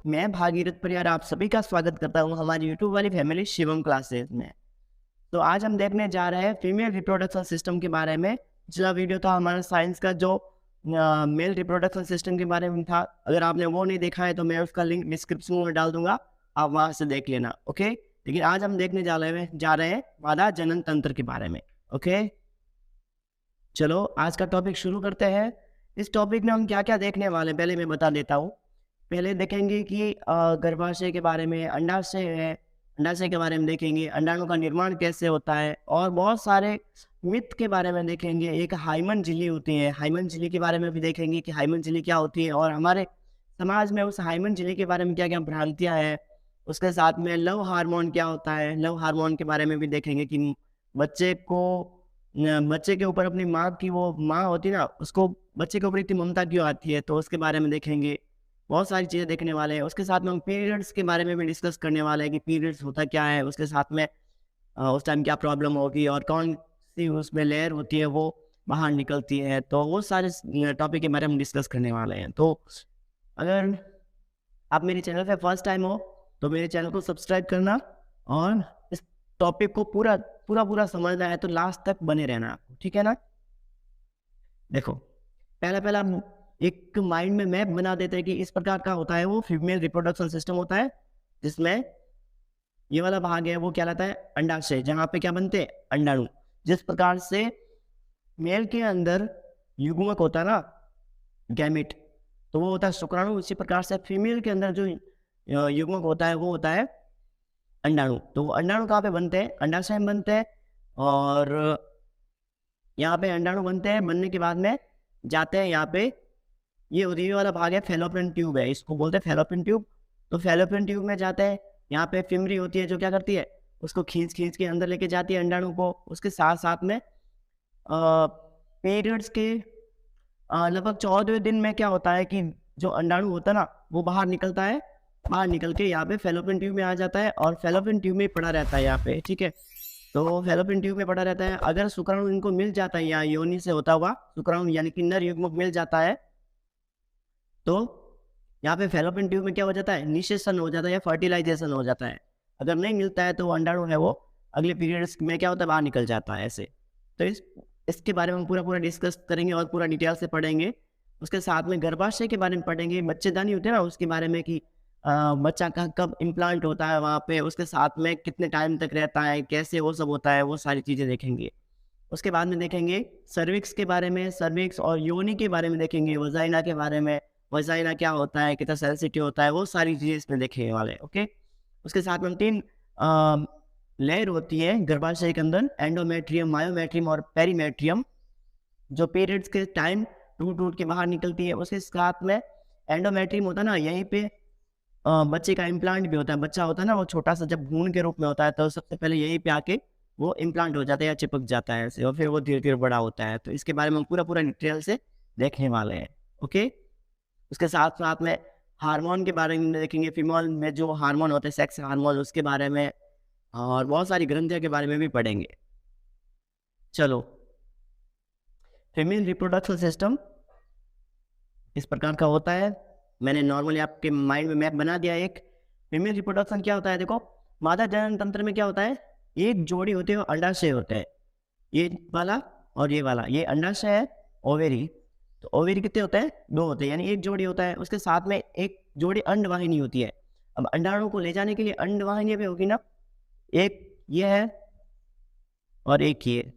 मैं भागीरथ परियार आप सभी का स्वागत करता हूँ हमारी यूट्यूब वाली फैमिली शिवम क्लासेस में। तो आज हम देखने जा रहे हैं फीमेल रिप्रोडक्शन सिस्टम के बारे में। पिछला वीडियो था हमारा साइंस का जो मेल रिप्रोडक्शन सिस्टम के बारे में था। अगर आपने वो नहीं देखा है तो मैं उसका लिंक डिस्क्रिप्शन में डाल दूंगा, आप वहाँ से देख लेना। ओके, लेकिन आज हम देखने जा रहे हैं मादा जनन तंत्र के बारे में। ओके, चलो आज का टॉपिक शुरू करते हैं। इस टॉपिक में हम क्या क्या देखने वाले हैं पहले मैं बता देता हूँ। पहले देखेंगे कि गर्भाशय के बारे में, अंडाशय है, अंडाशय के बारे में देखेंगे, अंडाणु का निर्माण कैसे होता है, और बहुत सारे मिथ के बारे में देखेंगे। एक हाइमन झिल्ली होती है, हाइमन झिल्ली के बारे में भी देखेंगे कि हाइमन झिल्ली क्या होती है और हमारे समाज में उस हाइमन झिल्ली के बारे में क्या क्या भ्रांतियाँ हैं। उसके साथ में लव हार्मोन क्या होता है, लव हार्मोन के बारे में भी देखेंगे कि बच्चे के ऊपर अपनी माँ की वो माँ होती है ना, उसको बच्चे के ऊपर इतनी ममता क्यों आती है, तो उसके बारे में देखेंगे। बहुत सारी चीज़ें देखने वाले हैं। उसके साथ में हम पीरियड्स के बारे में भी डिस्कस करने वाले हैं कि पीरियड्स होता क्या है, उसके साथ में उस टाइम क्या प्रॉब्लम होगी और कौन सी उसमें लेयर होती है वो बाहर निकलती है। तो वो सारे टॉपिक के बारे में डिस्कस करने वाले हैं। तो अगर आप मेरे चैनल पे फर्स्ट टाइम हो तो मेरे चैनल को सब्सक्राइब करना, और इस टॉपिक को पूरा पूरा पूरा समझना है तो लास्ट तक बने रहना आपको, ठीक है ना। देखो, पहला पहला हम एक माइंड में मैप बना देते हैं कि इस प्रकार का होता है वो फीमेल रिप्रोडक्शन सिस्टम होता है, जिसमें ये वाला भाग है वो क्या कहलाता है अंडाशय, जहाँ पे क्या बनते हैं अंडाणु। जिस प्रकार से मेल के अंदर युग्मक होता है ना, गैमेट, तो वो होता है शुक्राणु। इसी प्रकार से फीमेल के अंदर जो युग्मक होता है वो होता है अंडाणु। तो वो अंडाणु कहाँ पे बनते हैं, अंडाशय में बनते हैं। और यहाँ पे अंडाणु बनते हैं, बनने के बाद में जाते हैं यहाँ पे, ये उदीय वाला भाग है फेलोपियन ट्यूब है, इसको बोलते हैं फेलोपियन ट्यूब। तो फेलोपियन ट्यूब में जाते हैं, यहाँ पे फिमरी होती है जो क्या करती है, उसको खींच खींच के अंदर लेके जाती है अंडाणु को। उसके साथ साथ में पीरियड्स के लगभग 14वें दिन में क्या होता है कि जो अंडाणु होता है ना वो बाहर निकलता है, बाहर निकल के यहाँ पे फेलोपियन ट्यूब में आ जाता है और फेलोपियन ट्यूब में पड़ा रहता है यहाँ पे, ठीक है। तो फेलोपियन ट्यूब में पड़ा रहता है। अगर शुक्राणु इनको मिल जाता है, या योनि से होता हुआ शुक्राणु यानी कि नर युग्मक मिल जाता है, तो यहाँ पे फेलोपियन ट्यूब में क्या हो जाता है, निषेचन हो जाता है या फर्टिलाइजेशन हो जाता है। अगर नहीं मिलता है तो वो अंडाणु है वो अगले पीरियड्स में क्या होता है, बाहर निकल जाता है ऐसे। तो इसके बारे में हम पूरा पूरा डिस्कस करेंगे और पूरा डिटेल से पढ़ेंगे। उसके साथ में गर्भाशय के बारे में पढ़ेंगे, बच्चेदानी होते हैं ना उसके बारे में कि बच्चा का कब इम्प्लांट होता है वहाँ पे, उसके साथ में कितने टाइम तक रहता है, कैसे वो सब होता है, वो सारी चीज़ें देखेंगे। उसके बाद में देखेंगे सर्विक्स के बारे में, सर्विक्स और योनि के बारे में देखेंगे, वजाइना के बारे में, वजाइना क्या होता है, कितना सेंसिटिव होता है, वो सारी चीज़ें इसमें देखने वाले। ओके, उसके साथ में हम 3 लेयर होती है गर्भाशय के अंदर, एंडोमेट्रियम, मायोमेट्रियम और पेरीमेट्रियम, जो पीरियड्स के टाइम टूट टूट के बाहर निकलती है। उसके साथ में एंडोमेट्रियम होता है ना, यहीं पे बच्चे का इम्प्लांट भी होता है। बच्चा होता है ना वो छोटा सा जब भ्रूण के रूप में होता है, तो सबसे पहले यहीं पे आके वो इम्प्लांट हो जाता है या चिपक जाता है ऐसे, और फिर वो धीरे धीरे बड़ा होता है। तो इसके बारे में हम पूरा पूरा डिटेल से देखने वाले हैं। ओके, उसके साथ साथ में हार्मोन के बारे में देखेंगे, फीमेल में जो हार्मोन होते हैं सेक्स हार्मोन, उसके बारे में, और बहुत सारी ग्रंथियों के बारे में भी पढ़ेंगे। चलो, फीमेल रिप्रोडक्शन सिस्टम इस प्रकार का होता है। मैंने नॉर्मली आपके माइंड में मैप बना दिया। एक फीमेल रिप्रोडक्शन क्या होता है, देखो, मादा जनन तंत्र में क्या होता है, एक जोड़ी होती है, अंडाशय होता है, ये वाला और ये वाला, ये अंडाशय है, ओवेरी। तो ओवेरी कितने होते हैं, 2 होते हैं, यानी एक जोड़ी होता है। उसके साथ में एक जोड़ी अंडवाहिनी होती है। अब अंडाणु को ले जाने के लिए अंडवाहिनी भी होगी ना, एक ये है और एक ये,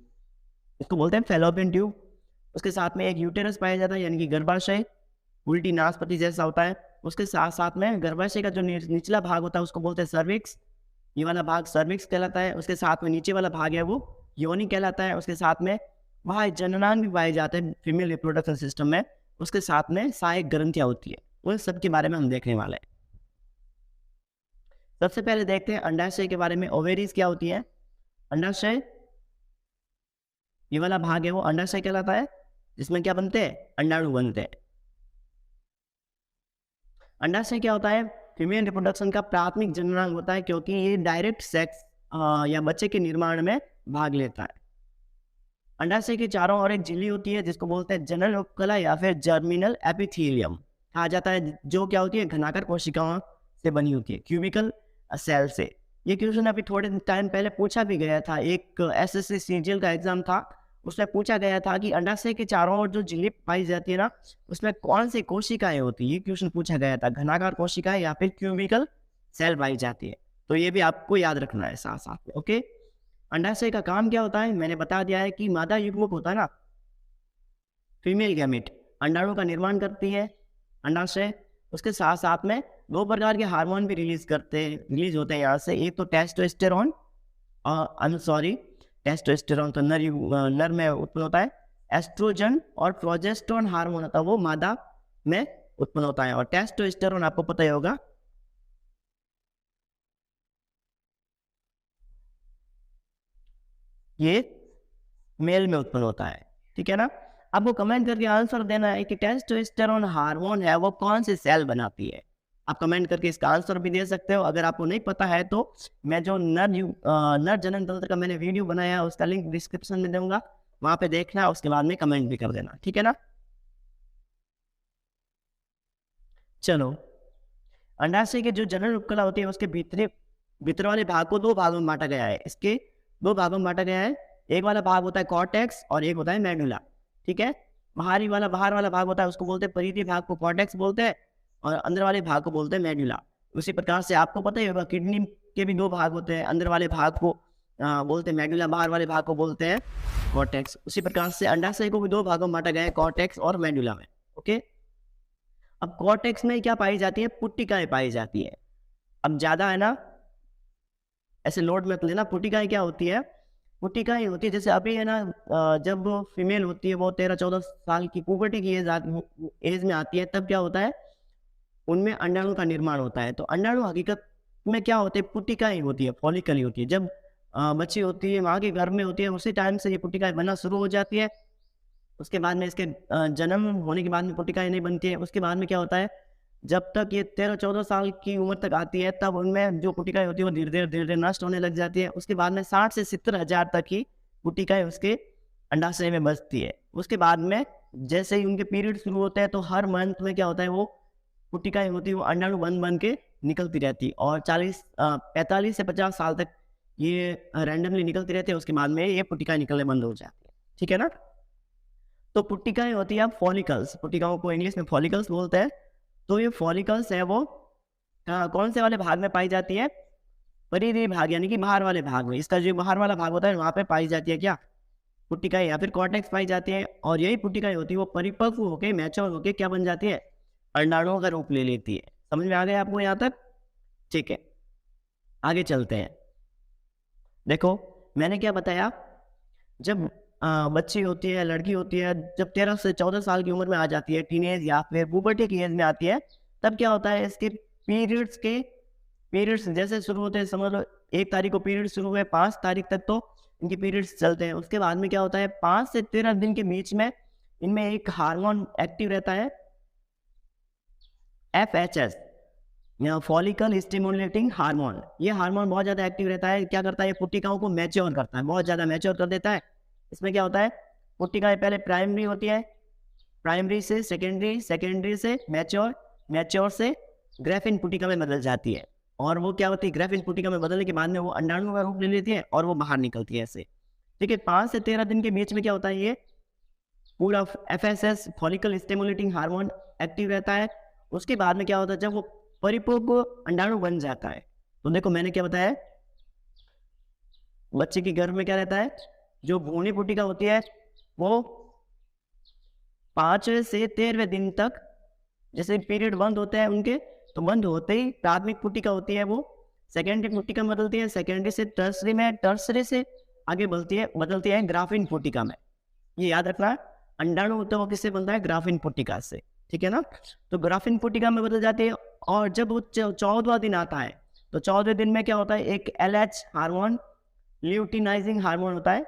इसको बोलते हैं फेलोपियन ट्यूब। उसके साथ में एक यूटेरस पाया जाता है, यानी कि गर्भाशय, उल्टी नाशपति जैसा होता है। उसके साथ साथ में गर्भाशय का जो निचला भाग होता है उसको बोलते हैं सर्विक्स, ये वाला भाग सर्विक्स कहलाता है। उसके साथ में नीचे वाला भाग है वो योनि कहलाता है। उसके साथ में वहाँ जननांग भी पाए जाते हैं फीमेल रिप्रोडक्शन सिस्टम में। उसके साथ में सहायक ग्रंथियाँ होती है, उन सब के बारे में हम देखने वाले हैं। सबसे पहले देखते हैं अंडाशय के बारे में। ओवेरीज क्या होती है, अंडाशय ये वाला भाग है वो अंडाशय कहलाता है, जिसमें क्या बनते हैं, अंडाणु बनते हैं। अंडाशय क्या होता है, फीमेल रिप्रोडक्शन का प्राथमिक जननांग होता है, क्योंकि ये डायरेक्ट सेक्स या बच्चे के निर्माण में भाग लेता है। अंडाशय के चारों ओर एक झिल्ली होती है जिसको बोलते हैं जनन उपकला या फिर जर्मिनल एपिथेलियम कहा जाता है, जो क्या होती है, घनाकार कोशिकाओं से बनी होती है, क्यूबिकल सेल से। ये क्वेश्चन अभी थोड़े टाइम पहले पूछा भी गया था, एक एसएससी सीजीएल का एग्जाम था, उसमें पूछा गया था कि अंडाशय के चारों ओर जो झिल्ली पाई जाती है ना, उसमें कौन सी कोशिकाएं होती है, ये क्वेश्चन पूछा गया था, घनाकार कोशिकाएं या फिर क्यूबिकल सेल पाई जाती है। तो ये भी आपको याद रखना है साथ साथ में। ओके, अंडाशय का काम क्या होता है, मैंने बता दिया है कि मादा युग्मक होता है ना, फीमेल गैमेट, अंडाणु का निर्माण करती है अंडाशय। उसके साथ साथ में 2 प्रकार के हार्मोन भी रिलीज होते हैं यहाँ से। एक तो टेस्टोस्टेरोन, टेस्टोस्टेरोन तो नर में उत्पन्न होता है। एस्ट्रोजन और प्रोजेस्टेरोन हार्मोन होता है वो मादा में उत्पन्न होता है। और टेस्टोस्टेरोन आपको पता ही होगा, ये मेल में उत्पन्न होता है, ठीक है ना। आपको कमेंट करके आंसर देना है कि टेस्टोस्टेरोन हार्मोन है वो कौन सी सेल बनाती है। आप कमेंट करके इसका आंसर भी दे सकते हो। अगर आपको नहीं पता है तो मैं जो नर जनन तंत्र का मैंने वीडियो बनाया है उसका लिंक डिस्क्रिप्शन में दूंगा, वहां पे देखना, उसके बाद में कमेंट भी कर देना, ठीक है ना। चलो, अंडाशय के जो जनन उपकला होती है उसके भीतर वाले भाग को 2 भागों में बांटा गया है। इसके 2 भागों में बांटा गया है। एक वाला भाग होता है कॉर्टेक्स और एक होता है मेडुला, ठीक है। बाहर वाला भाग होता है उसको बोलते हैं परिधीय भाग को कॉर्टेक्स बोलते हैं, और अंदर वाले भाग को बोलते हैं मेडुला। उसी प्रकार से आपको पता ही होगा किडनी के भी 2 भाग होते हैं, अंदर वाले भाग को बोलते हैं मेडुला, बाहर वाले भाग को बोलते हैं कॉर्टेक्स। उसी प्रकार से अंडाशय को भी 2 भागों में बांटा गया है, कॉर्टेक्स और मेडुला में। ओके, अब कॉर्टेक्स में क्या पाई जाती है, पुट्टिकाएं पाई जाती है। अब ज्यादा है ना, ऐसे लोड मत लेना। पुट्टिकाएं क्या होती है, पुट्टिकाएं होती है जैसे अभी है ना, जब फीमेल होती है वो 13-14 साल की पुबर्टी की एज में आती है, तब क्या होता है, उनमें अंडाणु का निर्माण होता है। तो अंडाणु हकीकत में क्या होते हैं, पुट्टिकाएं होती है, फॉलिकल होती है। जब बच्ची होती है माँ के गर्भ में होती है, उसी टाइम से ये पुट्टिकाएं बनना शुरू हो जाती है। उसके बाद में इसके जन्म होने के बाद में पुट्टिकाएं नहीं बनती है। उसके बाद में क्या होता है, जब तक ये 13-14 साल की उम्र तक आती है, तब उनमें जो पुट्टिकाएं होती है वो धीरे धीरे नष्ट होने लग जाती है। उसके बाद में 60 से 70 हजार तक की पुट्टिकाएं उसके अंडाशय में बचती है। उसके बाद में जैसे ही उनके पीरियड शुरू होते हैं, तो हर मंथ में क्या होता है, वो पुट्टिकाएं होती है वो अंडाणु बन के निकलती रहती है। और 45 से 50 साल तक ये रैंडमली निकलती रहती है। उसके बाद में ये पुट्टिकाएं निकलने बंद हो जाती है, ठीक है ना। तो पुट्टिकाएं होती है अब फॉलिकल्स, पुट्टिकाओं को इंग्लिश में फॉलिकल्स बोलते हैं। तो ये फॉलिकल्स है वो कौन से वाले भाग में पाई जाती है, परिधीय भाग यानी कि बाहर वाले भाग में। इसका जो बाहर वाला भाग होता है वहां पे पाई जाती है क्या, पुट्टिकाएं या फिर कॉर्टेक्स पाई जाती है। और यही पुट्टिकाएं होती है वो परिपक्व होकर मैच्योर होकर क्या बन जाती है, अंडाणुओं का रूप ले लेती है। समझ में आ गया आपको यहाँ तक, ठीक है। आगे चलते हैं। देखो मैंने क्या बताया, जब बच्ची होती है, लड़की होती है, जब 13 से 14 साल की उम्र में आ जाती है, टीनेज या फिर पुबर्टी की एज में आती है, तब क्या होता है, इसके पीरियड्स जैसे शुरू होते हैं, समझ लो 1 तारीख को पीरियड शुरू हुए, 5 तारीख तक तो इनके पीरियड्स चलते हैं। उसके बाद में क्या होता है, 5 से 13 दिन के बीच में इनमें एक हार्मोन एक्टिव रहता है, FHS, फॉलिकल स्टिमुलेटिंग हार्मोन। ये हार्मोन बहुत ज्यादा एक्टिव रहता है। क्या करता है, पुट्टिकाओं को मैच्योर करता है, बहुत ज्यादा मैच्योर कर देता है। इसमें क्या होता है, पुट्टिकाएं पहले प्राइमरी होती है, प्राइमरी से सेकेंडरी, सेकेंडरी से मैच्योर, मैच्योर से ग्रेफिन पुट्टिका में बदल जाती है। और वो क्या होती है, ग्रेफिन पुट्टिका में बदलने के बाद में वो अंडाणु का रूप ले लेती है और वो बाहर निकलती है ऐसे, ठीक है। 5 से 13 दिन के बीच में क्या होता है, ये पूरा FSS follicle stimulating hormone active रहता है। उसके बाद में क्या होता है, जब वो परिपक्व अंडाणु बन जाता है, तो देखो मैंने क्या बताया, बच्चे के गर्भ में क्या रहता है, जो भ्रूणी पुट्टिका होती है वो 5 से 13वें दिन तक, जैसे पीरियड बंद होते हैं उनके, तो बंद होते ही प्राथमिक पुट्टिका होती है वो सेकेंडरी पुट्टिका में बदलती है, सेकेंडरी से टर्सरी में, टर्सरी से आगे बदलती है ग्राफिन पुट्टिका में। ये याद रखना, अंडाणु होता है वो किससे बनता है, ग्राफिन पुट्टिका से, ठीक है ना। तो ग्राफिन पुट्टिका में बदल जाती है। और जब वो 14वां दिन आता है, तो 14वें दिन में क्या होता है, एक LH हार्मोन, ल्यूटिनाइजिंग हार्मोन होता है।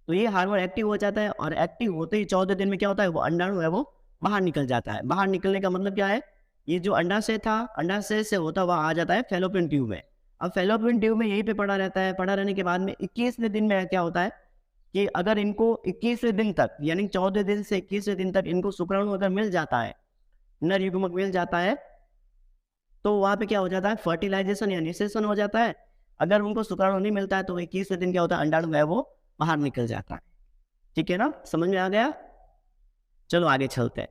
तो ये हार्मोन एक्टिव हो जाता है, और एक्टिव होते ही 14 दिन में क्या होता है, वो अंडाणु है वो बाहर निकल जाता है। बाहर निकलने का मतलब क्या है, ये जो अंडाशय था, अंडाशय से होता हुआ आ जाता है फैलोपियन ट्यूब में। अब फैलोपियन ट्यूब में यहीं पे पड़ा रहता है। पड़ा रहने के बाद में 21वें दिन में क्या होता है कि अगर इनको 21वें दिन तक, यानी 14 दिन से 21वें दिन तक इनको शुक्राणु अगर मिल जाता है, नर युग्मक मिल जाता है, तो वहाँ पे क्या हो जाता है, फर्टिलाइजेशन या निषेचन हो जाता है। अगर उनको शुक्राणु नहीं मिलता है तो 21वें दिन क्या होता है, अंडाणु है वो बाहर निकल जाता है। ठीक है ना, समझ में आ गया? चलो आगे चलते हैं।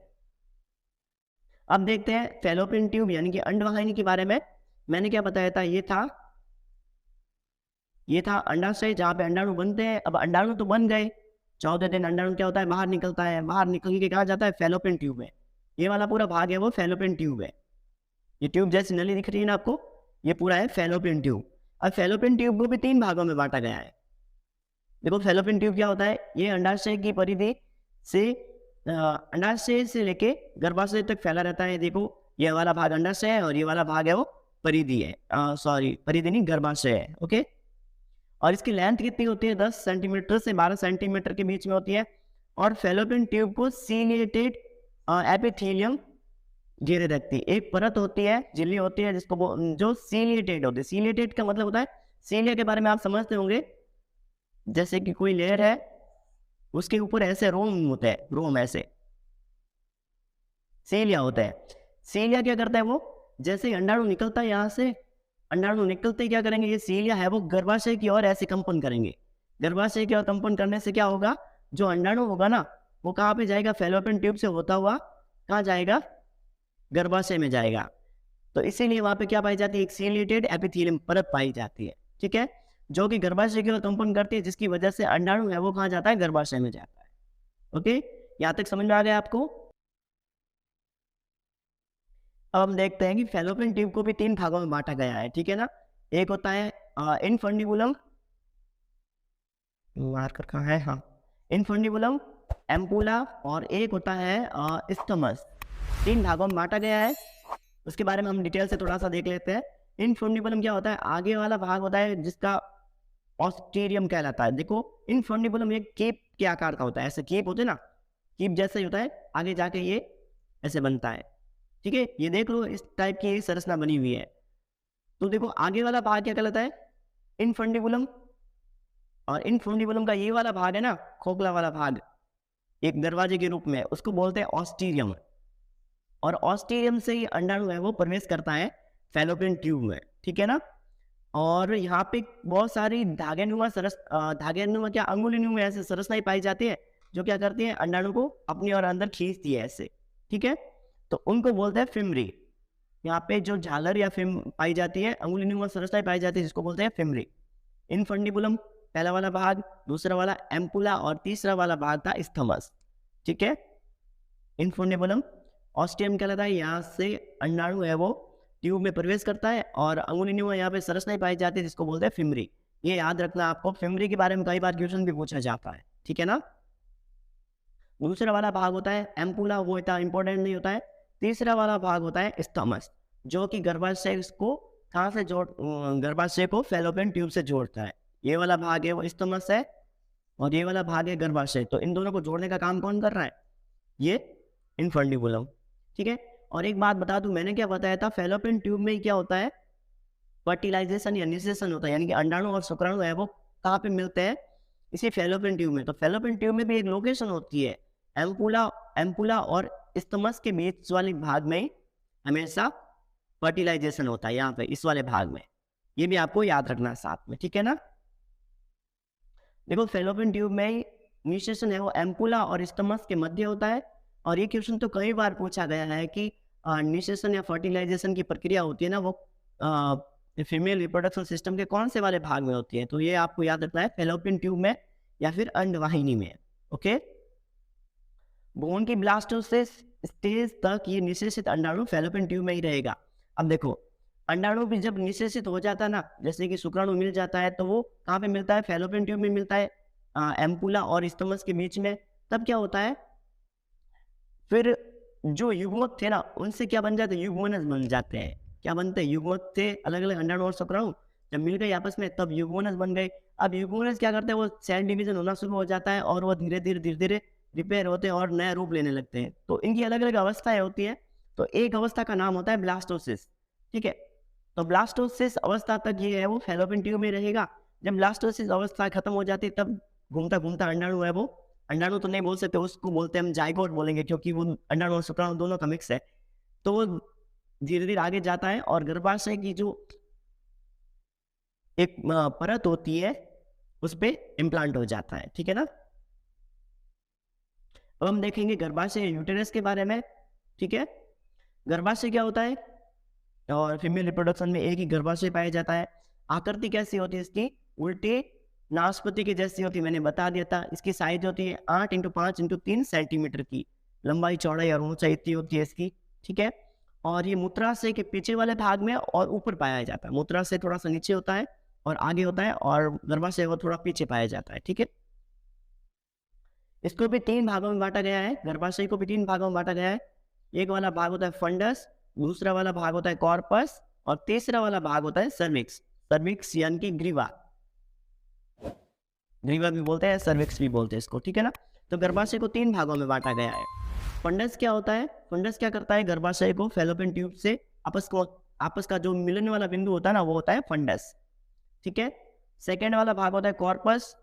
अब देखते हैं फैलोपियन ट्यूब यानी कि अंडवाहिनी के बारे में। मैंने क्या बताया था, ये था अंडाशय जहाँ पे अंडाणु बनते हैं। अब अंडाणु तो बन गए, 14 दिन अंडाणु क्या होता है, बाहर निकलता है। बाहर निकल के कहाँ जाता है, फैलोपियन ट्यूब में। ये वाला पूरा भाग है वो फैलोपियन ट्यूब है। ये ट्यूब जैसी नली दिख रही है ना आपको, ये पूरा है फैलोपियन ट्यूब। अब फैलोपियन ट्यूब को भी 3 भागों में बांटा गया है। देखो फैलोपियन ट्यूब क्या होता है, ये अंडाशय की परिधि से अंडाशय से लेके गर्भाशय तक फैला रहता है। देखो ये वाला भाग अंडाशय है और ये वाला भाग है वो परिधि है, सॉरी परिधि नहीं, गर्भाशय है। ओके, और इसकी लेंथ कितनी होती है, 10 सेंटीमीटर से 12 सेंटीमीटर के बीच में होती है। और फैलोपियन ट्यूब को सीलिएटेड एपिथेलियम घेरे रखती है। एक परत होती है, झिल्ली होती है जिसको जो सीलिएटेड होती है। सीलिएटेड का मतलब होता है, सीलिया के बारे में आप समझते होंगे, जैसे कि कोई लेयर है उसके ऊपर ऐसे रोम होते हैं, रोम ऐसे सीलिया होता है। सीलिया क्या करता है, वो जैसे अंडाणु निकलता है यहाँ से, अंडाणु निकलते ही क्या करेंगे, ये सीलिया है वो गर्भाशय की ओर ऐसे कंपन करेंगे। गर्भाशय की ओर कंपन करने से क्या होगा, जो अंडाणु होगा ना वो कहाँ पे जाएगा, फैलोपियन ट्यूब से होता हुआ कहाँ जाएगा, गर्भाशय में जाएगा। तो इसीलिए वहां पे क्या पाई जाती है, एक सीलिएटेड एपिथेलियम परत पाई जाती है। ठीक है, जो कि गर्भाशय की ओर कंपन करती है, जिसकी वजह से अंडाणु है वो कहाँ जाता है, गर्भाशय में जाता है। ओके, यहाँ तक समझ में आ गया आपको? अब हम देखते हैं कि फैलोपियन ट्यूब को भी 3 भागों में बांटा गया है। ठीक है ना, एक होता है इनफंडिबुलम, मार्कर कहाँ है, हाँ, इनफंडिबुलम, एम्पुला, और एक होता है स्टमस। 3 भागों में बांटा गया है। उसके बारे में हम डिटेल से थोड़ा सा देख लेते हैं। इनफंडिबुलम क्या होता है, आगे वाला भाग होता है जिसका ऑस्टेरियम कहलाता है। देखो इनफंडिबुलम एक कीप के आकार का होता है, ऐसे कीप होते ना, कीप जैसे ही होता है, आगे जाके ये ऐसे बनता है। ठीक है, ये देख लो इस टाइप की संरचना बनी हुई है। तो देखो आगे वाला भाग क्या कहलाता है, इनफंडिबुलम। और इनफंडिबुलम का ये वाला भाग है ना, खोखला वाला भाग, एक दरवाजे के रूप में, उसको बोलते हैं ऑस्टीरियम। और ऑस्टीरियम से ही अंडाणु है वो प्रवेश करता है फैलोपियन ट्यूब में। ठीक है ना, और यहाँ पे बहुत सारी धागेनुमा धागेनुमा क्या, अंगुलीनुमा ऐसे संरचनाएं पाई जाती है, जो क्या करती है, अंडाणु को अपनी और अंदर खींचती है ऐसे। ठीक है, तो उनको बोलते हैं फिमरी। यहाँ पे जो झालर या फिम पाई जाती है, अंगुलीनुमा संरचनाएं पाई जाती है, जिसको बोलते हैं फिमरी। इनफंडिबुलम पहला वाला भाग, दूसरा वाला एम्पुला, और तीसरा वाला भाग था स्थमस। ठीक है, इनफंडिबुलम ऑस्टियम कहलाता है, यहाँ से अंडाणु है वो ट्यूब में प्रवेश करता है, और अंगुलीनुमा यहाँ पे संरचनाएं पाई जाती है, जिसको बोलते हैं फिमरी। ये याद रखना आपको, फिमरी के बारे में कई बार क्वेश्चन भी पूछा जाता है। ठीक है ना, दूसरा वाला भाग होता है एम्पुला, वो इतना इंपॉर्टेंट नहीं होता है। तीसरा वाला भाग होता है स्टमस, जो कि गर्भाशय को कहाँ से गर्भाशय को फैलोपियन ट्यूब से जोड़ता है। ये वाला भाग है वो स्टमस है, और ये वाला भाग है गर्भाशय। तो इन दोनों को जोड़ने का काम कौन कर रहा है, ये इनफंडिबुलम। ठीक है, और एक बात बता दूं, मैंने क्या बताया था, फैलोपियन ट्यूब में क्या होता है, फर्टिलाइजेशन या निषेचन होता है, यानी कि अंडाणु और शुक्राणु है वो कहाँ पे मिलते हैं, इसी फैलोपियन ट्यूब में। तो फैलोपियन ट्यूब में भी एक लोकेशन होती है, एम्पुला और स्टमस के बीच वाले भाग में हमेशा फर्टिलाइजेशन होता है, यहाँ पे इस वाले भाग में। ये भी आपको याद रखना है साथ में। ठीक है ना, देखो फैलोपियन ट्यूब में निषेचन है वो एम्पुला और स्टमस के मध्य होता है। और ये क्वेश्चन तो कई बार पूछा गया है कि निषेचन या फर्टिलाइजेशन की प्रक्रिया होती है ना, वो फीमेल रिप्रोडक्शन सिस्टम के कौन से वाले भाग में होती है। तो ये आपको याद रखना है, फैलोपियन ट्यूब में या फिर अंडवाहिनी में। ओके, भ्रूण की ब्लास्टोसिस स्टेज तक ये निषेचित अंडाणु फैलोपियन ट्यूब में ही रहेगा। अब देखो अंडाणु भी जब निषेचित हो जाता है ना, जैसे कि शुक्राणु मिल जाता है, तो वो कहाँ पे मिलता है, फैलोपियन ट्यूब में मिलता है, एम्पुला और स्टमस के बीच में। तब क्या होता है, फिर जो युग्मक थे ना, उनसे क्या बन जाते हैं, युग्मनज बन जाते हैं। क्या बनते हैं, युग्मक थे, अलग अलग अंडाणु और शुक्राणु जब मिल गए आपस में, तब युग्मनज बन गए। अब युग्मनज क्या करते हैं, वो सेल डिवीजन होना शुरू हो जाता है, और वो धीरे धीरे रिपेयर होते हैं और नया रूप लेने लगते हैं। तो इनकी अलग अलग अवस्थाएं होती हैं। तो एक अवस्था का नाम होता है ब्लास्टोसिस। ठीक है, तो ब्लास्टोसिस अवस्था तक ये है वो फैलोपियन ट्यूब में रहेगा। जब ब्लास्टोसिस अवस्था खत्म हो जाती है, तब घूमता घूमता अंडाणु है वो, अंडाणु तो नहीं बोल सकते, उसको बोलते हैं हम जाइगोट बोलेंगे, क्योंकि वो अंडाणु और शुक्राणु दोनों का मिक्स है। तो वो धीरे धीरे आगे जाता है और गर्भाशय की जो एक परत होती है उस पे इम्प्लांट हो जाता है, ठीक है ना। अब हम देखेंगे गर्भाशय यूटेरस के बारे में, ठीक है। गर्भाशय क्या होता है, और फीमेल रिप्रोडक्शन में एक ही गर्भाशय पाया जाता है। आकृति कैसी होती है इसकी, उल्टी नाशपाती की जैसी होती है, मैंने बता दिया था। इसकी साइज होती है 8x5x3 सेंटीमीटर की, लंबाई चौड़ाई और ऊंचाई इतनी होती है इसकी, ठीक है। और ये मूत्राशय के पीछे वाले भाग में और ऊपर पाया जाता है। मूत्राशय थोड़ा सा नीचे होता है और आगे होता है, और गर्भाशय वो थोड़ा पीछे पाया जाता है, ठीक है। इसको भी 3 भागों में बांटा गया है, गर्भाशय को भी 3 भागों में बांटा गया है। एक वाला भाग होता है फंडस, दूसरा वाला भाग होता है कॉर्पस, और तीसरा वाला भाग होता है सर्विक्स। सर्विक्स यानी कि ग्रीवा, ग्रीवा भी बोलते हैं, सर्विक्स भी बोलते हैं इसको, ठीक है ना। तो गर्भाशय को 3 भागों में बांटा गया है। फंडस क्या होता है, फंडस क्या करता है, गर्भाशय को फैलोपियन ट्यूब से आपस का जो मिलने वाला बिंदु होता है ना, वो होता है फंडस, ठीक है। सेकेंड वाला भाग होता है कॉर्पस,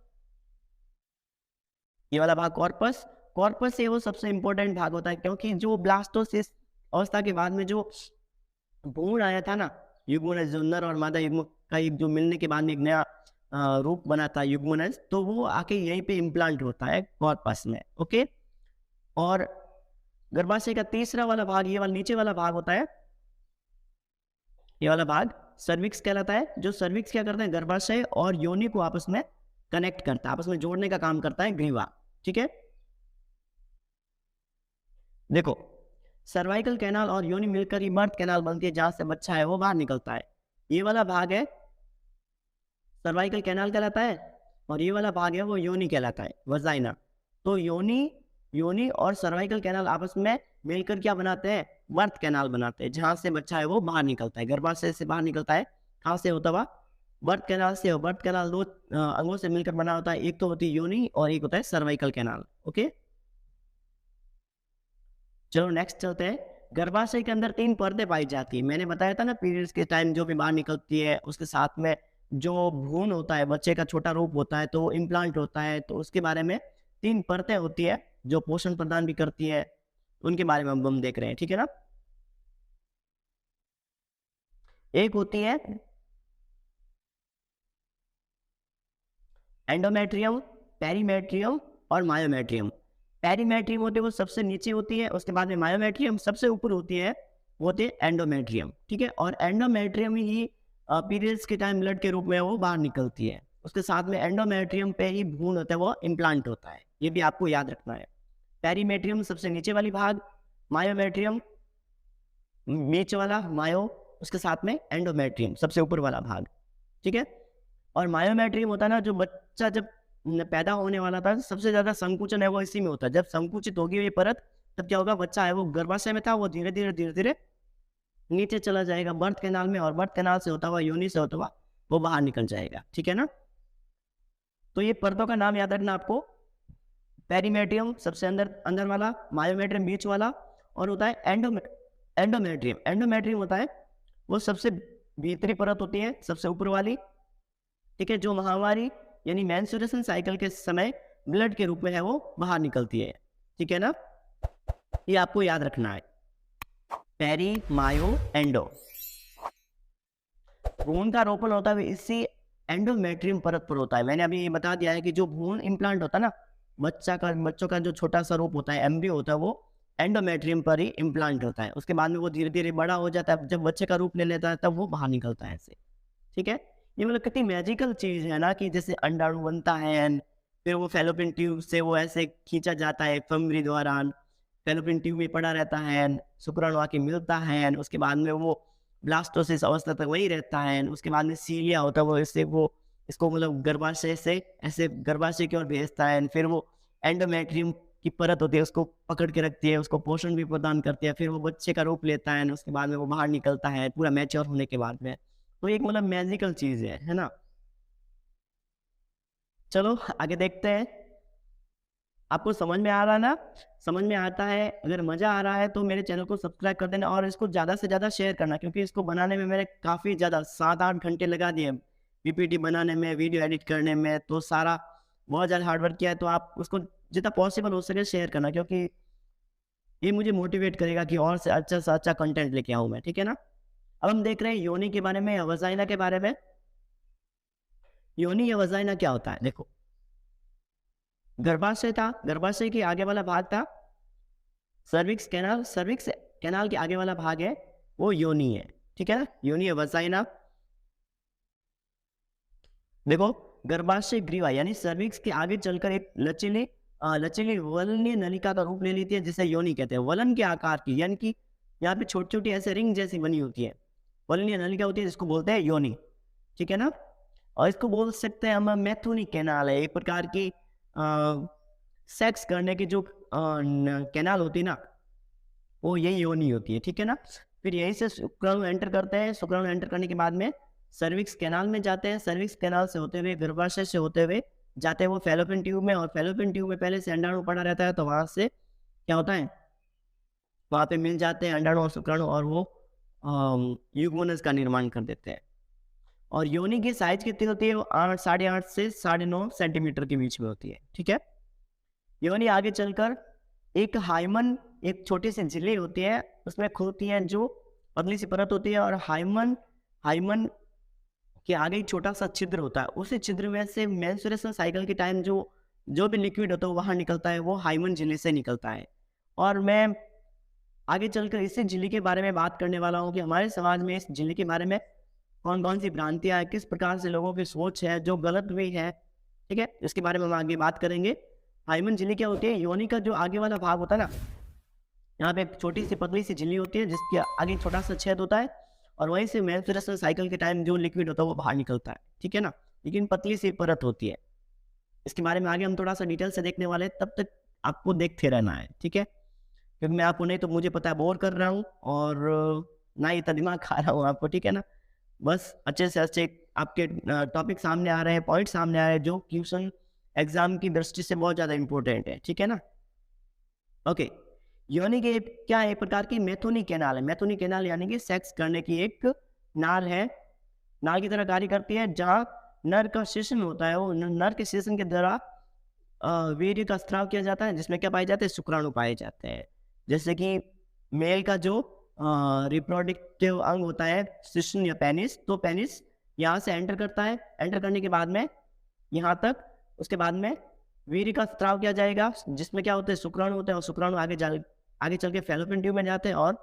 ये वाला भाग कॉर्पस। कॉर्पस से वो सबसे इंपॉर्टेंट भाग होता है, क्योंकि जो ब्लास्टोसिस अवस्था के बाद में जो भ्रूण आया था ना, युग्मनज, जो नर और मादा युग्म का एक जो मिलने के बाद में एक नया रूप बना था युग्मनज, तो वो आके यहीं पे इम्प्लांट होता है कॉर्पस में, ओके। और गर्भाशय का तीसरा वाला भाग, ये वाला नीचे वाला भाग होता है, ये वाला भाग सर्विक्स कहलाता है। जो सर्विक्स क्या करता है, गर्भाशय और योनि को आपस में कनेक्ट करता है, आपस में जोड़ने का काम करता है ग्रीवा, ठीक है। देखो, सर्वाइकल कैनाल और योनि मिलकर ही बर्थ कैनाल बनती है, जहां से बच्चा है वो बाहर निकलता है। ये वाला भाग है सर्वाइकल कैनाल कहलाता है, और ये वाला भाग है वो योनि कहलाता है, वजाइना। तो योनि और सर्वाइकल कैनाल आपस में मिलकर क्या बनाते हैं, बर्थ कैनाल बनाते हैं, जहां से बच्चा है वो बाहर निकलता है, गर्भाशय से बाहर निकलता है। कहाँ से होता हुआ, बर्थ कैनाल से। बर्थ कैनाल 2 अंगों से मिलकर बना होता है, एक तो होती है योनि और एक होता है सर्वाइकल कैनाल, ओके। चलो नेक्स्ट चलते हैं। गर्भाशय के अंदर 3 परतें पाई जाती है, मैंने बताया था ना, पीरियड्स के टाइम जो भी बाहर निकलती है उसके साथ में जो भ्रूण होता है, बच्चे का छोटा रूप होता है, तो इम्प्लांट होता है, तो उसके बारे में 3 परतें होती है जो पोषण प्रदान भी करती है, उनके बारे में हम देख रहे हैं, ठीक है ना। एक होती है एंडोमेट्रियम, पेरीमेट्रियम और मायोमेट्रियम। पेरीमेट्रियम होती है वो सबसे नीचे होती है, उसके बाद में मायोमेट्रियम सबसे ऊपर होती है, वो होती है एंडोमेट्रियम, ठीक है। और एंडोमेट्रियम ही पीरियड्स के टाइम ब्लड के रूप में वो बाहर निकलती है। उसके साथ में एंडोमेट्रियम पे ही भ्रूण होता है वो इम्प्लांट होता है, ये भी आपको याद रखना है। पेरीमेट्रियम सबसे नीचे वाली भाग, मायोमेट्रियम बीच वाला मायो, उसके साथ में एंडोमेट्रियम सबसे ऊपर वाला भाग, ठीक है। और मायोमेट्रियम होता है ना, जो बच्चा जब पैदा होने वाला था, सबसे ज्यादा संकुचन है वो इसी में होता है। जब संकुचित होगी ये परत, तब क्या होगा, बच्चा है वो गर्भाशय में था, वो धीरे धीरे नीचे चला जाएगा बर्थ कैनाल में, और बर्थ कैनाल से होता हुआ, योनि से होता हुआ वो बाहर निकल जाएगा, ठीक है ना। तो ये परतों का नाम याद रखना आपको, पेरीमेट्रियम सबसे अंदर अंदर वाला, मायोमेट्रियम बीच वाला, और होता है एंडोमेट्रियम। एंडोमेट्रियम होता है वो सबसे भीतरी परत होती है, सबसे ऊपर वाली, ठीक है, जो महामारी यानी मेंस्ट्रुएशन साइकिल के समय ब्लड के रूप में है वो बाहर निकलती है, ठीक है ना। ये आपको याद रखना है, पेरी, मायो, एंडो। भ्रूण का रोपण होता है इसी एंडोमेट्रियम परत पर होता है। मैंने अभी ये बता दिया है कि जो भ्रूण इम्प्लांट होता है ना, बच्चों का जो छोटा सा रूप होता है, एम्ब्रियो होता है, वो एंडोमेट्रियम पर ही इम्प्लांट होता है। उसके बाद में वो धीरे धीरे बड़ा हो जाता है, जब बच्चे का रूप ले लेता है तब वो बाहर निकलता है ऐसे, ठीक है। ये मतलब कितनी मैजिकल चीज है ना, कि जैसे अंडाणु बनता है, फिर वो फैलोपियन ट्यूब से वो ऐसे खींचा जाता है फंबरी द्वारा, फैलोपियन ट्यूब में पड़ा रहता है, शुक्राणु आके मिलता है, उसके बाद में वो ब्लास्टोसिस अवस्था तक वही रहता है, उसके बाद में सीरिया होता है, वो इसको मतलब गर्भाशय से ऐसे गर्भाशय की ओर भेजता है, फिर वो एंडोमेट्रियम की परत होती है उसको पकड़ के रखती है, उसको पोषण भी प्रदान करती है, फिर वो बच्चे का रूप लेता है, उसके बाद में वो बाहर निकलता है पूरा मैच्योर होने के बाद में। तो एक मतलब मैजिकल चीज है ना। चलो आगे देखते हैं। आपको समझ में आ रहा है ना, समझ में आता है, अगर मजा आ रहा है तो मेरे चैनल को सब्सक्राइब कर देना, और इसको ज्यादा से ज्यादा शेयर करना, क्योंकि इसको बनाने में मैंने काफी ज्यादा 7-8 घंटे लगा दिए पीपीटी बनाने में, वीडियो एडिट करने में, तो सारा बहुत ज्यादा हार्डवर्क किया है। तो आप उसको जितना पॉसिबल हो सके शेयर करना, क्योंकि ये मुझे मोटिवेट करेगा कि और से अच्छा कंटेंट लेके आऊँ मैं, ठीक है ना। अब हम देख रहे हैं योनि के बारे में या वजाइना के बारे में। योनि या वजाइना क्या होता है, देखो गर्भाशय था, गर्भाशय के आगे वाला भाग था सर्विक्स कैनाल, सर्विक्स कैनाल के आगे वाला भाग है वो योनि है, ठीक है ना। योनि या वजाइना, देखो गर्भाशय ग्रीवा यानी सर्विक्स के आगे चलकर एक लचीली वलनीय नलिका का रूप ले लेती है जिसे योनि कहते हैं। वलन के आकार की, यानी कि यहाँ पे छोटी छोटी ऐसे रिंग जैसी बनी होती है, वलनीय नलिका होती है जिसको बोलते हैं योनि, ठीक है ना। और इसको बोल सकते हैं हम मैथुनी कैनाल है, एक प्रकार की सेक्स करने की जो कैनाल होती है ना, वो यही योनि होती है, ठीक है ना। फिर यहीं से शुक्राणु एंटर करते हैं, शुक्राणु एंटर करने के बाद में सर्विक्स कैनाल में जाते हैं, सर्विक्स कैनाल से होते हुए गर्भाशय से होते हुए जाते हैं वो फैलोपियन ट्यूब में, और फैलोपियन ट्यूब में पहले से अंडाणु पड़ा रहता है, तो वहां से क्या होता है, वहां पे मिल जाते हैं अंडाणु और शुक्राणु और वो यूगोनस का निर्माण कर देते हैं। और योनि की साइज कितनी होती है, वो 8.5 से 9.5 सेंटीमीटर के बीच में होती है, ठीक है। योनि आगे चलकर एक हाइमन, एक छोटी सी झिल्ली होती है, उसमें खुलती है जो पतली सी परत होती है, और हाइमन के आगे एक छोटा सा छिद्र होता है, उसी छिद्र में से मेंस्ट्रुएशन साइकिल के टाइम जो भी लिक्विड होता है वहां निकलता है, वो हाइमन झिल्ली से निकलता है। और मैं आगे चलकर इसी झिल्ली के बारे में बात करने वाला हूँ कि हमारे समाज में इस झिल्ली के बारे में कौन कौन सी भ्रांतियां है, किस प्रकार से लोगों की सोच है जो गलत भी है, ठीक है, इसके बारे में हम आगे बात करेंगे। हाइमन झिल्ली क्या होती है, योनि का जो आगे वाला भाग होता है ना, यहाँ पे एक छोटी सी पतली सी झिल्ली होती है जिसके आगे छोटा सा छेद होता है, और वहीं से मेंस्ट्रुएशन साइकिल के टाइम जो लिक्विड होता है वो बाहर निकलता है, ठीक है ना। लेकिन पतली सी परत होती है, इसके बारे में आगे हम थोड़ा सा डिटेल से देखने वाले हैं, तब तक आपको देखते रहना है, ठीक है, क्योंकि मैं आपको नहीं तो मुझे पता है बोर कर रहा हूँ और ना ही इतना दिमाग खा रहा हूँ आपको, ठीक है ना। बस अच्छे से अच्छे आपके टॉपिक सामने आ रहे हैं, पॉइंट सामने आ रहे हैं जो क्वेश्चन एग्जाम की दृष्टि से बहुत ज्यादा इंपॉर्टेंट है, ठीक है ना। ओके, योनि के क्या एक प्रकार की मैथुनी कैनाल है, मैथुनी कैनाल यानी कि सेक्स करने की एक नाल है, नाल की तरह कार्य करती है, जहां नर का सेशन होता है, वो नर के सेशन के द्वारा वीर्य का स्त्राव किया जाता है, जिसमें क्या पाए जाते हैं, शुक्राणु पाए जाते हैं। जैसे कि मेल का जो रिप्रोडक्टिव अंग होता है सेशन या पेनिस, तो पेनिस यहाँ से एंटर करता है, एंटर करने के बाद में यहाँ तक, उसके बाद में वीर्य का स्त्राव किया जाएगा, जिसमें क्या होते हैं, शुक्राणु होते हैं, और शुक्राणु आगे चल के फैलोपियन ट्यूब में जाते हैं और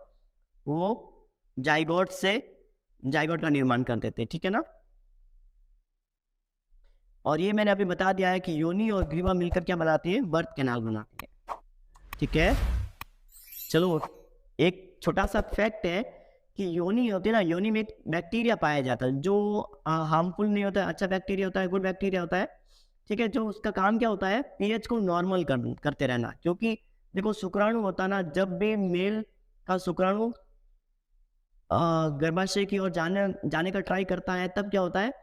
वो जाइगोट का निर्माण कर देते हैं, ठीक है ना। और ये मैंने अभी बता दिया है कि योनि और ग्रीवा मिलकर क्या बनाती है, बर्थ कैनाल बनाती है, ठीक है। चलो एक छोटा सा फैक्ट है कि योनि होती है ना, योनि में एक बैक्टीरिया पाया जाता है जो हार्मफुल नहीं होता है, अच्छा बैक्टीरिया होता है, गुड बैक्टीरिया होता है, ठीक है। जो उसका काम क्या होता है, पीएच को नॉर्मल करते रहना, क्योंकि देखो शुक्राणु होता ना, जब भी मेल का शुक्राणु गर्भाशय की ओर जाने का ट्राई करता है, तब क्या होता है,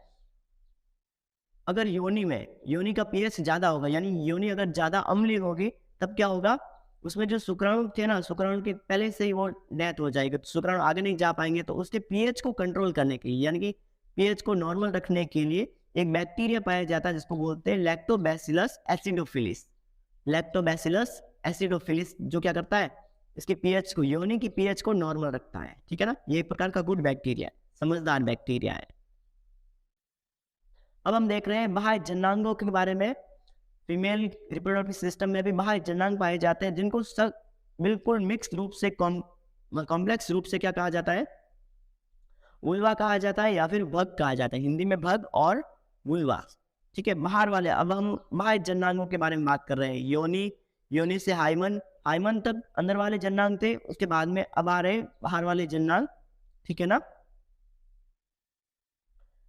अगर योनि का पीएच ज्यादा होगा, यानी योनि अगर ज्यादा अम्लीय होगी, तब क्या होगा, उसमें जो शुक्राणु थे ना, शुक्राणु के पहले से ही वो डेथ हो जाएगी, तो शुक्राणु आगे नहीं जा पाएंगे। तो उसके पीएच को कंट्रोल करने के लिए, यानी कि पीएच को नॉर्मल रखने के लिए एक बैक्टीरिया पाया जाता है जिसको बोलते हैं लैक्टोबैसिलस एसिडोफिलिस। लैक्टोबैसिलस एसिडोफिलिस जो क्या करता है, इसके पीएच को, योनि की पीएच को नॉर्मल रखता है, ठीक है ना। ये एक प्रकार का गुड बैक्टीरिया, समझदार बैक्टीरिया है। अब हम देख रहे हैं बाह्य जननांगों के बारे में। फीमेल रिप्रोडक्टिव सिस्टम में भी बाह्य जननांग पाए जाते हैं, जिनको बिल्कुल मिक्स रूप से कॉम्प्लेक्स रूप से क्या कहा जाता है, वुल्वा कहा जाता है या फिर भग कहा जाता है, हिंदी में भग और वुल्वा, ठीक है। बाहर वाले, अब हम बाह्य जननांगों के बारे में बात कर रहे हैं। योनि से हाइमन तक अंदर वाले जननांग थे, उसके बाद में अब आ रहे बाहर वाले जननांग, ठीक है ना।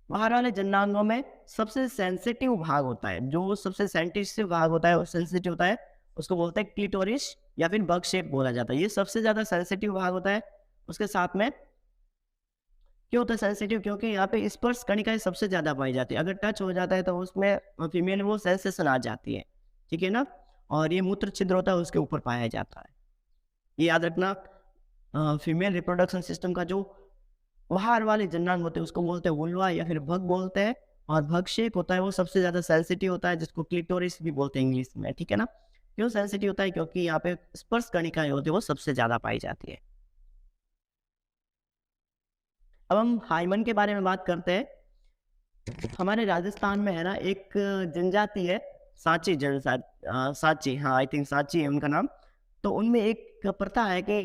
बाहर वाले जननांगों में सबसे सेंसिटिव भाग होता है, जो सबसे सेंसिटिव भाग होता है और सेंसिटिव होता है, उसको बोलते हैं क्लिटोरिस या फिर बग शेप बोला जाता है। ये सबसे ज्यादा सेंसिटिव भाग होता है। उसके साथ में क्यों होता है सेंसिटिव, क्योंकि यहाँ पे स्पर्श कणिकाएं सबसे ज्यादा पाई जाती है, अगर टच हो जाता है तो उसमें फीमेल वो सेंसेशन आ जाती है, ठीक है ना। और ये मूत्र छिद्र होता है, उसके ऊपर पाया जाता है। ये याद रखना, फीमेल रिप्रोडक्शन सिस्टम का जो बाहर वाले जननांग होते हैं उसको बोलते हैं वुल्वा या फिर भग बोलते हैं, और भग शेप होता है वो सबसे ज्यादा सेंसिटिव होता है, जिसको क्लिटोरिस भी बोलते हैं इंग्लिश में, ठीक है ना। क्यों सेंसिटिव होता है? क्योंकि यहाँ पे स्पर्श कणिकाएं होती है वो सबसे ज्यादा पाई जाती है। अब हम हाइमन के बारे में बात करते हैं। हमारे राजस्थान में है ना एक जनजाति है, सांची सांची, हाँ आई थिंक सांची है उनका नाम। तो उनमें एक प्रथा है कि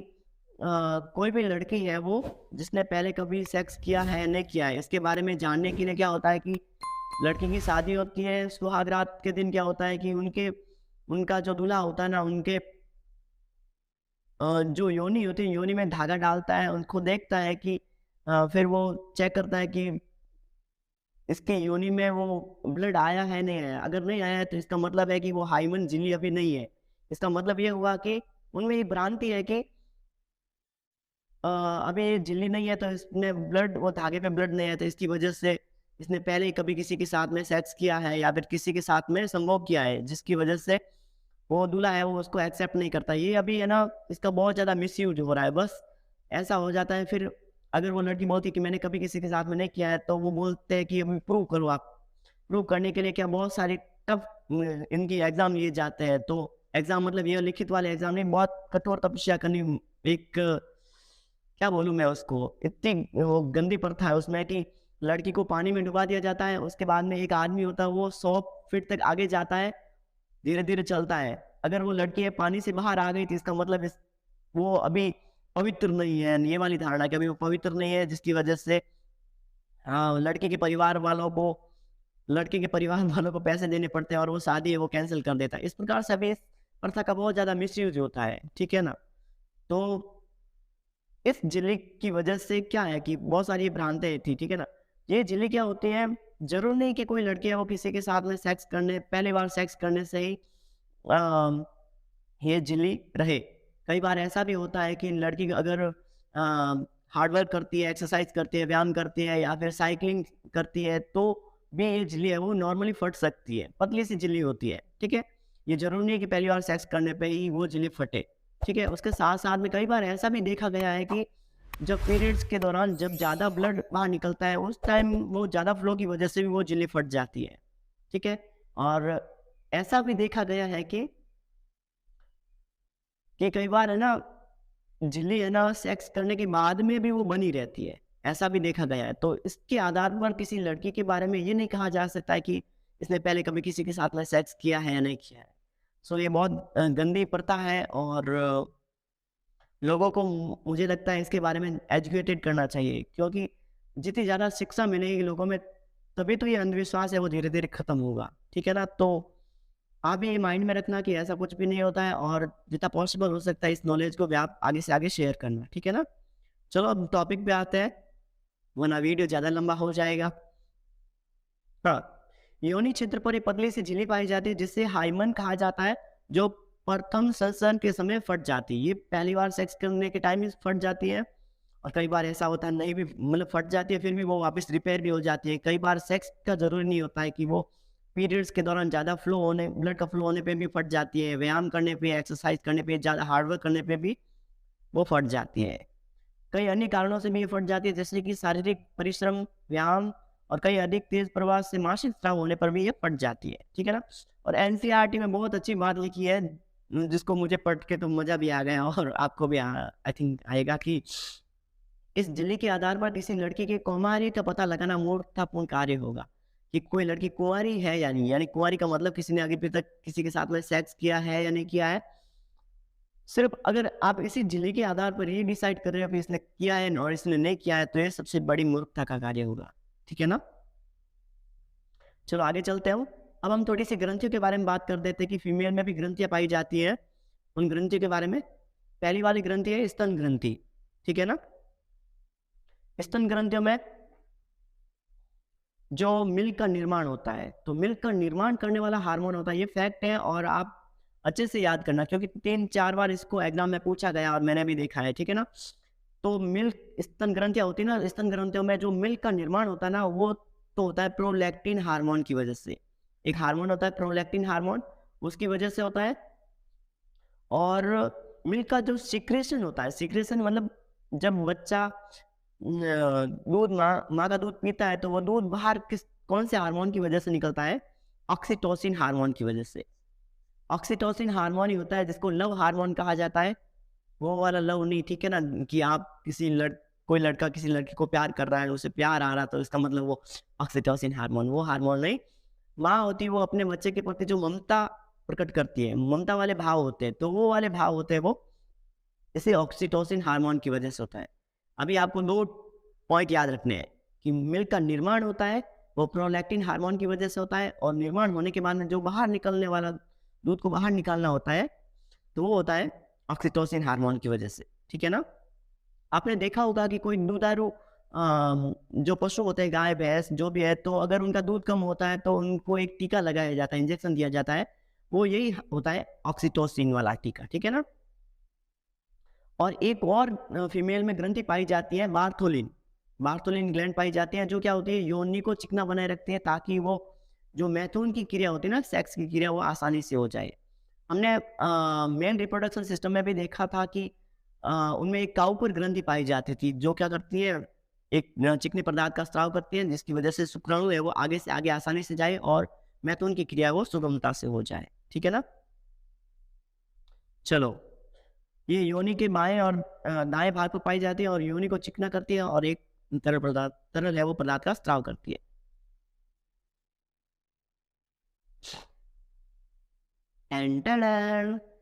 कोई भी लड़की है वो जिसने पहले कभी सेक्स किया है या नहीं किया है, इसके बारे में जानने के लिए क्या होता है कि लड़की की शादी होती है, सुहाग रात के दिन क्या होता है कि उनका जो दूल्हा होता है ना, उनके जो योनि होती है, योनि में धागा डालता है, उनको देखता है कि फिर वो चेक करता है कि इसके योनि में वो ब्लड आया है नहीं आया। अगर नहीं आया है तो इसका मतलब है कि वो हाइमन झिल्ली अभी नहीं है। इसका मतलब ये हुआ कि उनमें ये भ्रांति है कि अभी ये झिल्ली नहीं है तो इसमें ब्लड, वो धागे पे ब्लड नहीं है तो इसकी वजह से इसने पहले ही कभी किसी के साथ में सेक्स किया है या फिर किसी के साथ में संभोग किया है, जिसकी वजह से वो दूल्हा है वो उसको एक्सेप्ट नहीं करता। ये अभी है ना इसका बहुत ज़्यादा मिसयूज हो रहा है, बस ऐसा हो जाता है। फिर अगर वो लड़की बोलती है कि मैंने कभी किसी के साथ में नहीं किया है, तो वो बोलते हैं कि अभी प्रूव करो आप। प्रूव करने के लिए क्या बहुत सारी टफ इनकी एग्जाम लिए जाते हैं। तो एग्जाम मतलब ये लिखित वाले एग्जाम नहीं, बहुत कठोर तपस्या करनी, एक क्या बोलूँ मैं उसको, इतनी वो गंदी प्रथा है उसमें कि लड़की को पानी में डुबा दिया जाता है, उसके बाद में एक आदमी होता है वो 100 फीट तक आगे जाता है, धीरे धीरे चलता है। अगर वो लड़की है पानी से बाहर आ गई तो इसका मतलब वो अभी पवित्र नहीं है। ये वाली धारणा कि अभी वो पवित्र नहीं है, जिसकी वजह से हाँ लड़के के परिवार वालों को पैसे देने पड़ते हैं और वो शादी है वो कैंसिल कर देता है। इस प्रकार से अभी इस प्रथा का बहुत ज्यादा मिसयूज होता है, ठीक है ना। तो इस झिल्ली की वजह से क्या है कि बहुत सारी भ्रांतें थी, ठीक है ना। ये झिल्ली क्या होती है, जरूर नहीं कि कोई लड़की है वो किसी के साथ में पहली बार सेक्स करने से ही ये झिल्ली रहे। कई बार ऐसा भी होता है कि लड़की अगर हार्ड वर्क करती है, एक्सरसाइज करती है, व्यायाम करती है या फिर साइकिलिंग करती है, तो भी ये झिल्ली है वो नॉर्मली फट सकती है, पतली सी झिल्ली होती है, ठीक है। ये जरूरी नहीं कि पहली बार सेक्स करने पे ही वो झिल्ली फटे, ठीक है। उसके साथ साथ में कई बार ऐसा भी देखा गया है कि जब पीरियड्स के दौरान जब ज़्यादा ब्लड बाहर निकलता है उस टाइम वो ज़्यादा फ्लो की वजह से भी वो झिल्ली फट जाती है, ठीक है। और ऐसा भी देखा गया है कि कई बार है ना झिल्ली है ना सेक्स करने के बाद में भी वो बनी रहती है, ऐसा भी देखा गया है। तो इसके आधार पर किसी लड़की के बारे में ये नहीं कहा जा सकता है कि इसने पहले कभी किसी के साथ में सेक्स किया है या नहीं किया है। सो ये बहुत गंदी प्रथा है और लोगों को मुझे लगता है इसके बारे में एजुकेटेड करना चाहिए, क्योंकि जितनी ज़्यादा शिक्षा मिलेगी लोगों में तभी तो ये अंधविश्वास है वो धीरे धीरे खत्म होगा, ठीक है ना। तो आप भी ये माइंड में रखना कि ऐसा कुछ भी नहीं होता है और जितना पॉसिबल हो सकता है इस नॉलेज को भी आप आगे से आगे शेयर करना, ठीक है ना। चलो अब टॉपिक पे आते हैं, वरना वीडियो ज़्यादा लंबा हो जाएगा। हाँ, योनि क्षेत्र पर एक पतली सी झिल्ली पाई जाती है जिसे हाइमन कहा जाता है, जो प्रथम संसर्ग के समय फट जाती है। ये पहली बार सेक्स करने के टाइम ही फट जाती है और कई बार ऐसा होता है नहीं भी, मतलब फट जाती है फिर भी वो वापस रिपेयर भी हो जाती है। कई बार सेक्स का जरूरी नहीं होता है कि वो पीरियड्स के दौरान ज़्यादा ब्लड का फ्लो होने पे भी फट जाती है, व्यायाम करने पे, एक्सरसाइज करने पे, ज़्यादा हार्डवर्क करने पे भी वो फट जाती है। कई अन्य कारणों से भी ये फट जाती है, जैसे कि शारीरिक परिश्रम, व्यायाम और कई अधिक तेज प्रवाह से मासिक स्राव होने पर भी ये फट जाती है, ठीक है ना। और एनसीईआरटी में बहुत अच्छी बात लिखी है, जिसको मुझे पढ़ के तो मजा भी आ गया और आपको भी आई थिंक आएगा, कि इस झिल्ली के आधार पर किसी लड़की की कुंवारी का पता लगाना मूर्खतापूर्ण कार्य होगा। कि कोई लड़की कुंवारी है या नहीं, यानी कुंवारी का मतलब किसी ने अभी तक किसी के साथ में सेक्स किया है या नहीं किया है। सिर्फ अगर आप इसी झिल्ली के आधार पर ये डिसाइड कर रहे हो कि इसने किया है और इसने नहीं किया है, तो ये सबसे बड़ी मूर्खता का कार्य होगा, ठीक है ना। चलो आगे चलते हैं। अब हम थोड़ी सी ग्रंथियों के बारे में बात कर देते हैं कि फीमेल में भी ग्रंथियां पाई जाती है। उन ग्रंथियों के बारे में पहली वाली ग्रंथि है स्तन ग्रंथि, ठीक है ना। स्तन ग्रंथियों में जो मिल्क का निर्माण होता है, तो मिल्क का निर्माण करने वाला हार्मोन होता है, ये फैक्ट है और आप अच्छे से याद करना, क्योंकि 3-4 बार इसको एग्जाम में पूछा गया और मैंने भी देखा है, ठीक है ना। तो मिल्क स्तन ग्रंथियां होती है ना, स्तन ग्रंथियों में जो मिल्क का निर्माण होता है ना, वो तो होता है प्रोलैक्टिन हार्मोन की वजह से। एक हार्मोन होता है प्रोलैक्टिन हार्मोन, उसकी वजह से होता है। और मिल्क का जो सिक्रेशन होता है, सिक्रेशन मतलब जब बच्चा दूध माँ का दूध पीता है तो वो दूध बाहर कौन से हार्मोन की वजह से निकलता है, ऑक्सीटोसिन हार्मोन की वजह से। ऑक्सीटोसिन हार्मोन ही होता है जिसको लव हार्मोन कहा जाता है, वो वाला लव नहीं, ठीक है ना, कि आप कोई लड़का किसी लड़की को प्यार कर रहा है, उसे प्यार आ रहा तो इसका मतलब वो ऑक्सीटोसिन हार्मोन, वो हार्मोन नहीं। माँ होती है वो अपने बच्चे के प्रति जो ममता प्रकट करती है, ममता वाले भाव होते हैं, तो वो वाले भाव होते हैं वो इसे ऑक्सीटोसिन हार्मोन की वजह से होता है। अभी आपको 2 पॉइंट याद रखने हैं कि मिल्क का निर्माण होता है वो प्रोलैक्टिन हार्मोन की वजह से होता है, और निर्माण होने के बाद में जो बाहर निकलने वाला दूध को बाहर निकालना होता है तो वो होता है ऑक्सीटोसिन हार्मोन की वजह से, ठीक है ना। आपने देखा होगा कि कोई दुधारू जो पशु होते हैं, गाय भैंस जो भी है, तो अगर उनका दूध कम होता है तो उनको एक टीका लगाया जाता है, इंजेक्शन दिया जाता है, वो यही होता है ऑक्सीटोसिन वाला टीका, ठीक है ना। और एक और फीमेल में ग्रंथि पाई जाती है बार्थोलिन ग्लैंड पाई जाती है, जो क्या होती है योनि को चिकना बनाए रखती है ताकि वो जो मैथुन की क्रिया होती है ना, सेक्स की क्रिया, वो आसानी से हो जाए। हमने मेल रिप्रोडक्शन सिस्टम में भी देखा था कि उनमें एक काउपुर ग्रंथि पाई जाती थी जो क्या करती है, एक चिकने पदार्थ का स्राव करती है जिसकी वजह से शुक्राणु है वो आगे से आगे आसानी से जाए और मैथुन की क्रिया वो सुगमता से हो जाए, ठीक है ना। चलो, ये योनि के बाएं और दाएं भाग पर पाई जाती है और योनि को चिकना करती है, और एक तरल है वो पदार्थ का स्राव करती है।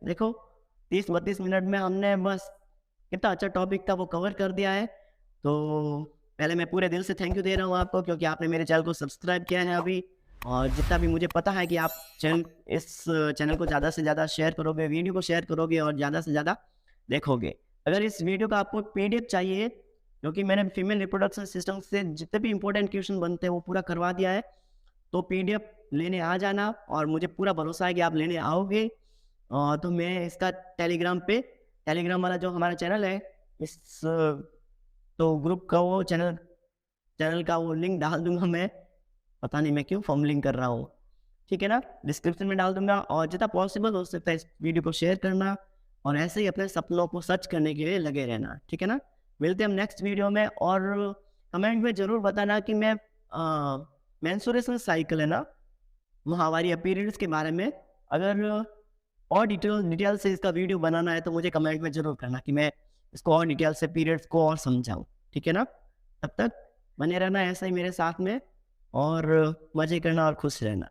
देखो 30-32 मिनट में हमने बस कितना अच्छा टॉपिक था वो कवर कर दिया है। तो पहले मैं पूरे दिल से थैंक यू दे रहा हूँ आपको, क्योंकि आपने मेरे चैनल को सब्सक्राइब किया है अभी, और जितना भी मुझे पता है कि आप इस चैनल को ज़्यादा से ज़्यादा शेयर करोगे, वीडियो को शेयर करोगे और ज़्यादा से ज़्यादा देखोगे। अगर इस वीडियो का आपको PDF चाहिए, क्योंकि मैंने फीमेल रिप्रोडक्शन सिस्टम से जितने भी इंपॉर्टेंट क्वेश्चन बनते हैं वो पूरा करवा दिया है, तो PDF लेने आ जाना, और मुझे पूरा भरोसा है कि आप लेने आओगे। तो मैं इसका टेलीग्राम वाला जो हमारा चैनल है, इस तो ग्रुप का वो चैनल का वो लिंक डाल दूंगा मैं, पता नहीं मैं क्यों फॉर्मलिंग कर रहा हूँ, ठीक है ना, डिस्क्रिप्शन में डाल दूंगा। और जितना पॉसिबल हो सकता है इस वीडियो को शेयर करना, और ऐसे ही अपने सपनों को सच करने के लिए लगे रहना, ठीक है ना। मिलते हैं हम नेक्स्ट वीडियो में, और कमेंट में ज़रूर बताना कि मैं मेंस्ट्रुएशन साइकिल है ना, माहवारी या पीरियड्स के बारे में अगर और डिटेल से इसका वीडियो बनाना है तो मुझे कमेंट में ज़रूर करना कि मैं इसको और डिटेल से पीरियड्स को और समझाऊँ, ठीक है ना। तब तक बने रहना ऐसा ही मेरे साथ में, और मज़े करना और खुश रहना।